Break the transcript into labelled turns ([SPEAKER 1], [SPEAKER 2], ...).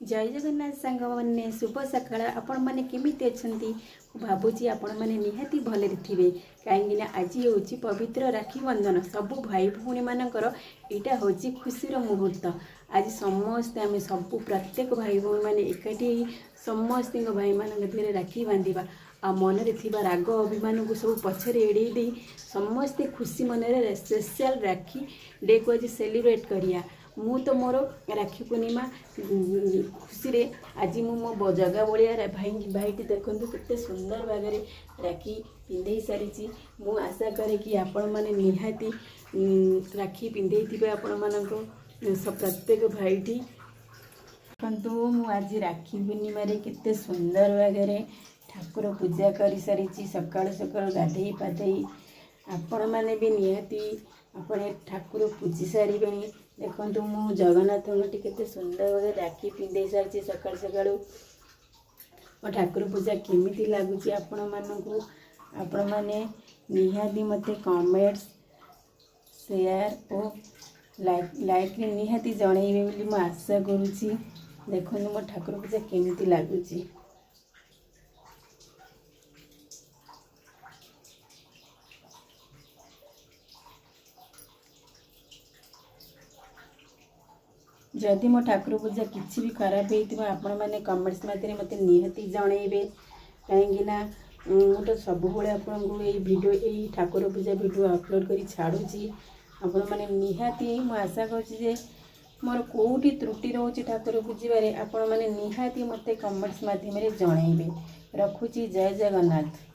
[SPEAKER 1] जय जगन्नाथ सांग मैंने शुभ सकाळ आपण मैंने केमिति अच्छंती भावुची आपण मैंने निहाती भले थे कहीं आज हूँ पवित्र राखी बंधन सबू भाई भौणी मानकर यहाँ हूँ खुशीर मुहूर्त। आज समस्ते आम सब प्रत्येक भाई भौणी मैंने एकाठी समस्त भाई मान देहरे राखी बांधिबा आ मनरे थिबा राग अभिमान को सब पछरे एड़े दे समस्ते खुशी मनरे स्पेशल राखी डे को आज सेलिब्रेट करिया। मु तो मोर राखी पूर्णिमा खुशी रे आज मो जगह भाया भाईटी देखूँ केते सुंदर भागे राखी पिंधे सारी। मु आशा करे कि आपण मैंने निहाती राखी पिंधे थे आपण मानक प्रत्येक भाईटी देखु। मु आज राखी पूर्णिमा केते सुंदर भागे ठाकुर पूजा कर सारी सकाल सकाल गाधे पाधे आपण मैंने भी निहाती अपने ठाकुर पूजी सारे देखु। मु जगन्नाथ के सुंदर भागे राखी पिंधे सारी सकाल सकाल मो ठाकुर पूजा केमिति लगुच आपण मैंने निहाती मते कमेंट्स शेयर और लाइक निहाती जनइबे बोली मु आशा करुच्ची। देखो मो ठाकुर पूजा केमिति लगुच। जदि मो ठाकुर पूजा किसी भी खराब होता आपण मैंने कमेंट्स मध्य मत निहाती जनइबे कहीं तो सब आपको ये वीडियो यही ठाकुर पूजा वीडियो अपलोड कर छाड़ुची आपण मैंने निहाती मु आशा कर मोर कोठी त्रुटि रोचे ठाकुर पूजबारे आपण मैंने निहाती मत कमेंट्स मध्यम जनइबे। रखुची जय जगन्नाथ।